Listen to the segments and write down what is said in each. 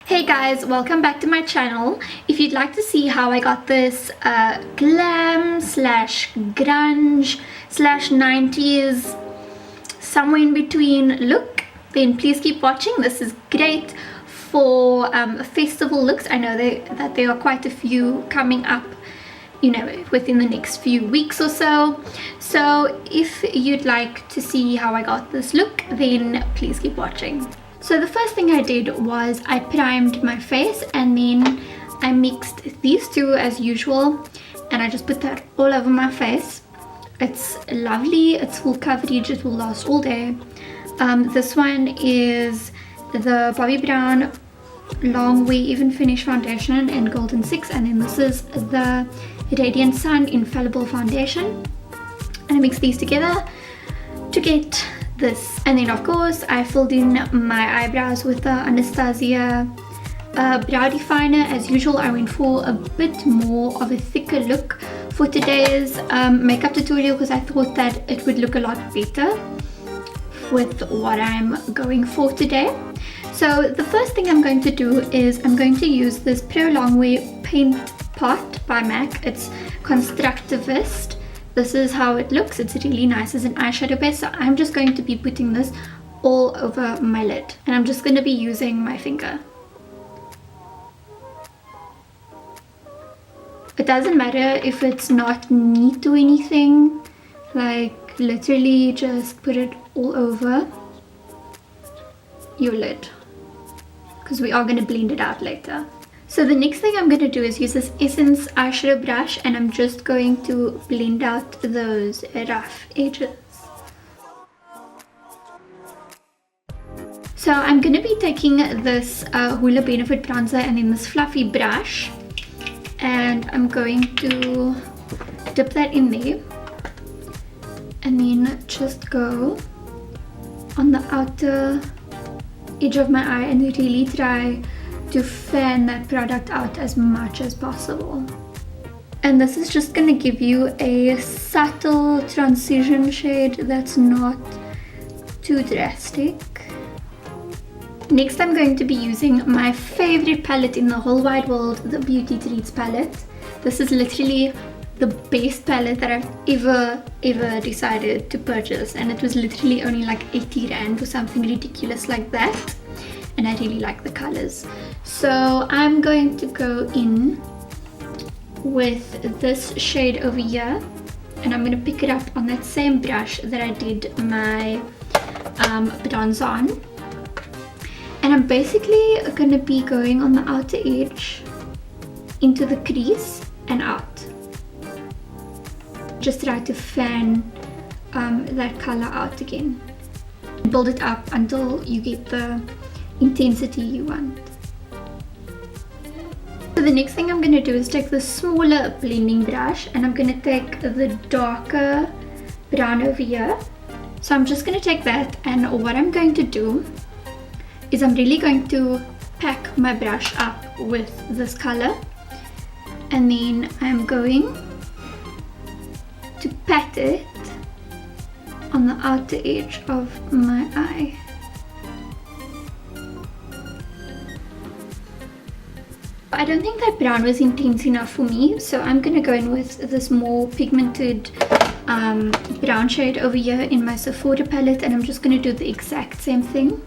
Hey guys, welcome back to my channel. If you'd like to see how I got this glam slash grunge slash 90s somewhere in between look, then please keep watching. This is great for festival looks. I know that there are quite a few coming up, you know, within the next few weeks or so. So if you'd like to see how I got this look, then please keep watching. So the first thing I did was I primed my face, and then I mixed these two as usual, and I just put that all over my face. It's lovely, it's full coverage, it will last all day. This one is the Bobbi Brown Long Wear Even Finish Foundation in Golden 6, and then this is the Radiant Sun Infallible Foundation. And I mixed these together to get this, and then of course I filled in my eyebrows with the Anastasia brow definer. As usual, I went for a bit more of a thicker look for today's makeup tutorial because I thought that it would look a lot better with what I'm going for today. So the first thing I'm going to do is I'm going to use this Pro Longwear Paint Pot by MAC. It's Constructivist. This is how it looks. It's really nice as an eyeshadow base. So I'm just going to be putting this all over my lid, and I'm just going to be using my finger. It doesn't matter if it's not neat or anything, like literally just put it all over your lid because we are going to blend it out later. So the next thing I'm going to do is use this Essence eyeshadow brush, and I'm just going to blend out those rough edges. So I'm going to be taking this Hoola Benefit bronzer and then this fluffy brush, and I'm going to dip that in there and then just go on the outer edge of my eye and really try to fan that product out as much as possible. And this is just going to give you a subtle transition shade that's not too drastic. Next, I'm going to be using my favorite palette in the whole wide world, the Beauty Treats palette. This is literally the best palette that I've ever decided to purchase, and it was literally only like 80 rand or something ridiculous like that, and I really like the colors. So I'm going to go in with this shade over here, and I'm going to pick it up on that same brush that I did my bronzer on, and I'm basically going to be going on the outer edge into the crease and out. Just try to fan that color out again. Build it up until you get the intensity you want. So the next thing I'm going to do is take the smaller blending brush, and I'm going to take the darker brown over here. So I'm just going to take that, and what I'm going to do is I'm really going to pack my brush up with this color, and then I'm going to pat it on the outer edge of my eye. I don't think that brown was intense enough for me, so I'm going to go in with this more pigmented brown shade over here in my Sephora palette, and I'm just going to do the exact same thing.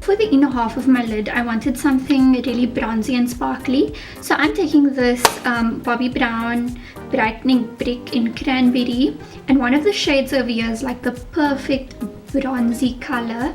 For the inner half of my lid, I wanted something really bronzy and sparkly, so I'm taking this Bobbi Brown Brightening Brick in Cranberry, and one of the shades over here is like the perfect bronzy color,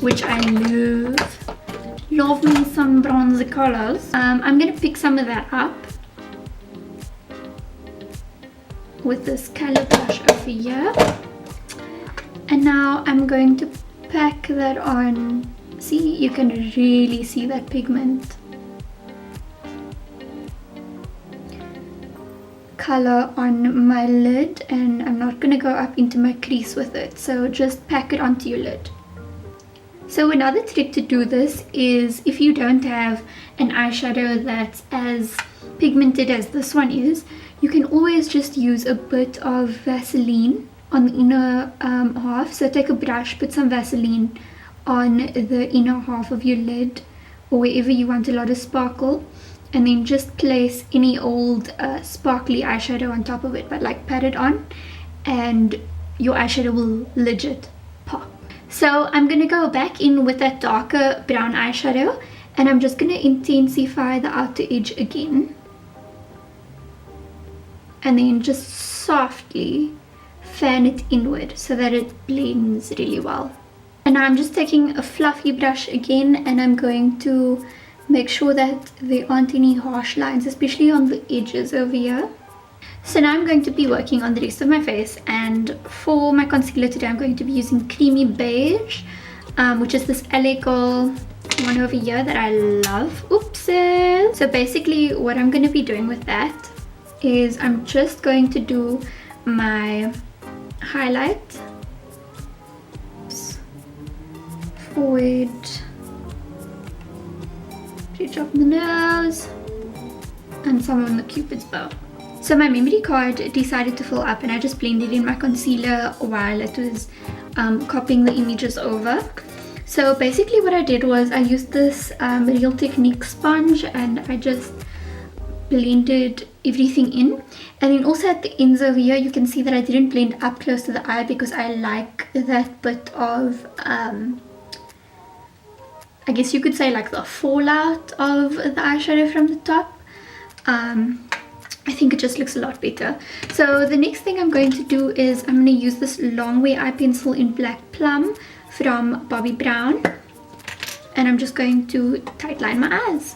which I love. Love me some bronzy colors. I'm going to pick some of that up with this color brush over here, and now I'm going to pack that on. See, you can really see that pigment color on my lid, and I'm not going to go up into my crease with it, so just pack it onto your lid. So another trick to do this is, if you don't have an eyeshadow that's as pigmented as this one is, you can always just use a bit of Vaseline on the inner half. So take a brush, put some Vaseline on the inner half of your lid or wherever you want a lot of sparkle, and then just place any old sparkly eyeshadow on top of it, but like pat it on, and your eyeshadow will legit pop. So I'm gonna go back in with that darker brown eyeshadow, and I'm just gonna intensify the outer edge again, and then just softly fan it inward so that it blends really well. And now I'm just taking a fluffy brush again, and I'm going to make sure that there aren't any harsh lines, especially on the edges over here. So now I'm going to be working on the rest of my face, and for my concealer today I'm going to be using Creamy Beige, which is this L.A.Girl one over here that I love. Oopsie! So basically what I'm going to be doing with that is I'm just going to do my highlight, forward, reach up the nose, and some on the cupid's bow. So my memory card decided to fill up, and I just blended in my concealer while it was copying the images over. So basically what I did was I used this Real Technique sponge, and I just blended everything in. And then also at the ends over here you can see that I didn't blend up close to the eye because I like that bit of I guess you could say like the fallout of the eyeshadow from the top. I think it just looks a lot better. So the next thing I'm going to do is I'm going to use this long wear eye pencil in Black Plum from Bobbi Brown, and I'm just going to tightline my eyes.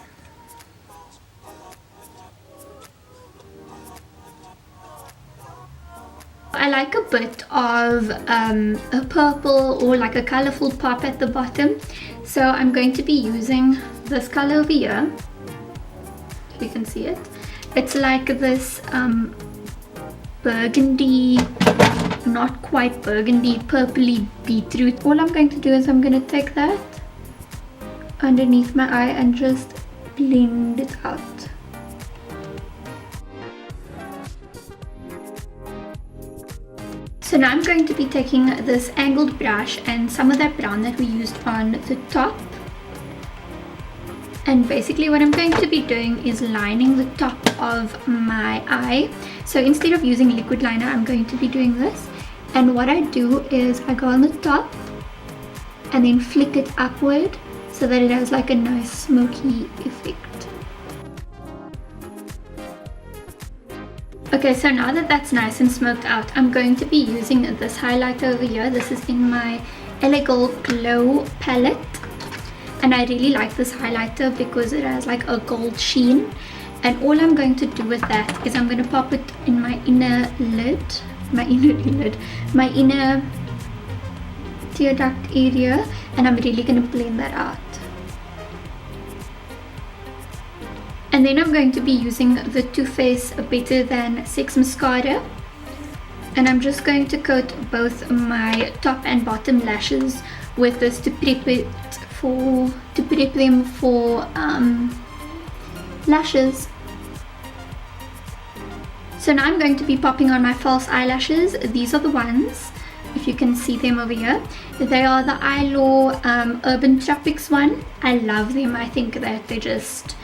I like a bit of a purple or like a colorful pop at the bottom, so I'm going to be using this color over here, if you can see it. It's like this burgundy, not quite burgundy, purpley beetroot. All I'm going to do is I'm going to take that underneath my eye and just blend it out. So now I'm going to be taking this angled brush and some of that brown that we used on the top, and basically what I'm going to be doing is lining the top of my eye. So instead of using liquid liner, I'm going to be doing this, and what I do is I go on the top and then flick it upward so that it has like a nice smoky effect. Okay, so now that that's nice and smoked out, I'm going to be using this highlighter over here. This is in my L.A.Girl Glow palette, and I really like this highlighter because it has like a gold sheen, and all I'm going to do with that is I'm going to pop it in my inner lid, my inner tear duct area, and I'm really going to blend that out. And then I'm going to be using the Too Faced Better Than Sex mascara, and I'm just going to coat both my top and bottom lashes with this to prep them for lashes. So now I'm going to be popping on my false eyelashes. These are the ones, if you can see them over here. They are the Eylure Urban Tropics one. I love them. I think that they just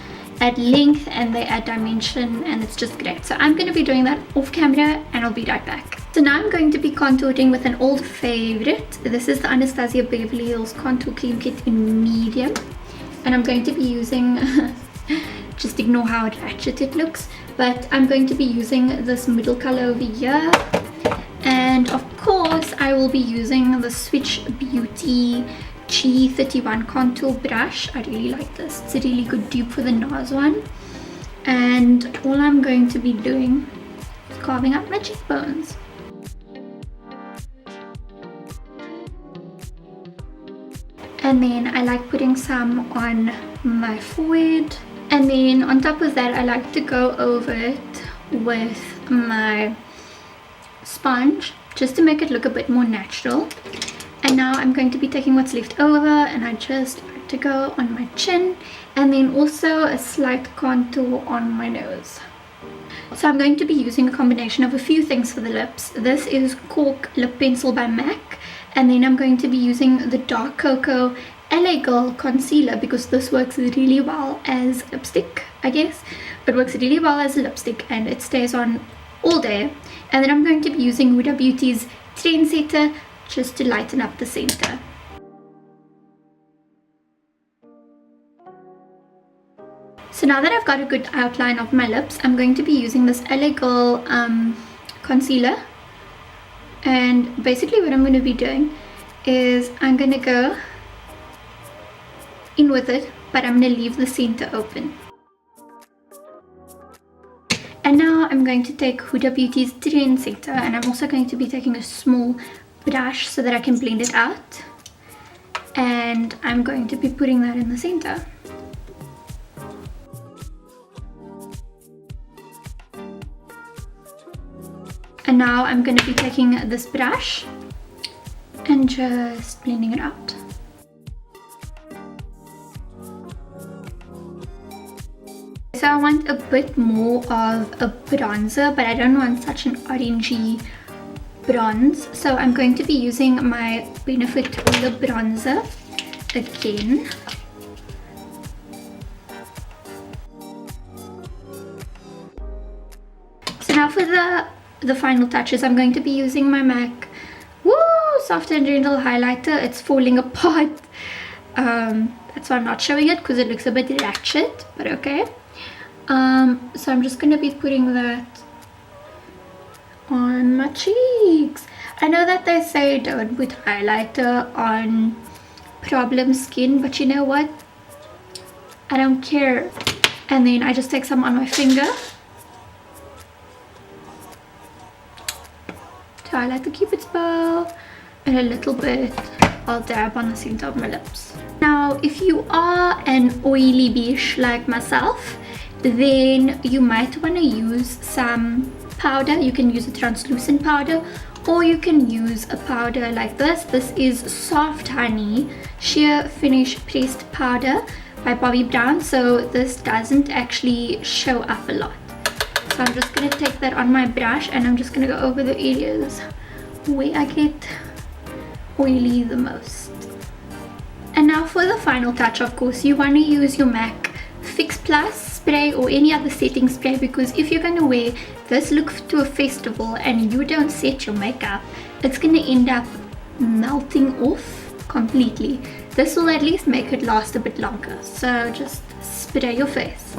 add length and they add dimension, and it's just great. So I'm going to be doing that off camera, and I'll be right back. So now I'm going to be contouring with an old favorite. This is the Anastasia Beverlyhills contour cream kit in medium, and I'm going to be using just ignore how ratchet it looks, but I'm going to be using this middle color over here, and of course I will be using the Switch Beauty G31 contour brush. I really like this. It's a really good dupe for the NARS one, and all I'm going to be doing is carving up my cheekbones. And then I like putting some on my forehead, and then on top of that I like to go over it with my sponge just to make it look a bit more natural. And now I'm going to be taking what's left over, and I just like to go on my chin, and then also a slight contour on my nose. So I'm going to be using a combination of a few things for the lips. This is Cork Lip Pencil by MAC, and then I'm going to be using the Dark Cocoa L.A.Girl concealer because this works really well as lipstick, I guess. It works really well as a lipstick and it stays on all day. And then I'm going to be using Huda Beauty's Trendsetter just to lighten up the center. So now that I've got a good outline of my lips, I'm going to be using this L.A.Girl concealer. And basically what I'm going to be doing is I'm going to go in with it, but I'm going to leave the center open. And now I'm going to take Huda Beauty's Trendsetter, and I'm also going to be taking a small brush so that I can blend it out. And I'm going to be putting that in the center. And now I'm going to be taking this brush and just blending it out. So I want a bit more of a bronzer, but I don't want such an orangey bronze. So I'm going to be using my Benefit Hoola bronzer again. So now for the final touches, I'm going to be using my MAC Soft and Gentle highlighter. It's falling apart. That's why I'm not showing it because it looks a bit ratchet, but okay. So I'm just going to be putting that on my cheeks. I know that they say don't put highlighter on problem skin, but you know what? I don't care. And then I just take some on my finger to highlight the cupid's bow, and a little bit I'll dab on the center of my lips. Now if you are an oily beige like myself, then you might want to use some powder. You can use a translucent powder, or you can use a powder like this. This is Soft Honey Sheer Finish Pressed Powder by Bobbi Brown, so this doesn't actually show up a lot. So I'm just going to take that on my brush, and I'm just going to go over the areas where I get oily the most. And now for the final touch, of course, you want to use your MAC Fix Plus spray or any other setting spray, because if you're going to wear this look to a festival and you don't set your makeup, it's going to end up melting off completely. This will at least make it last a bit longer, so just spray your face.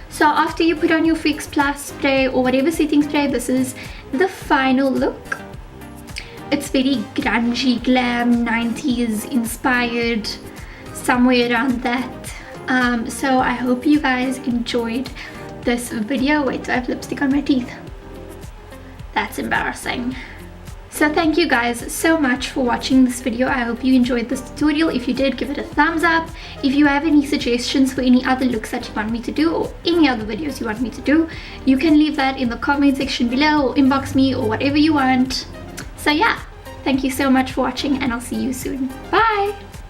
So after you put on your Fix Plus spray or whatever setting spray, this is the final look. It's very grungy glam, 90s inspired, somewhere around that. So I hope you guys enjoyed this video. Wait, I have lipstick on my teeth. That's embarrassing. So thank you guys so much for watching this video. I hope you enjoyed this tutorial. If you did, give it a thumbs up. If you have any suggestions for any other looks that you want me to do, or any other videos you want me to do, you can leave that in the comment section below, or inbox me, or whatever you want. So yeah, thank you so much for watching, and I'll see you soon. Bye!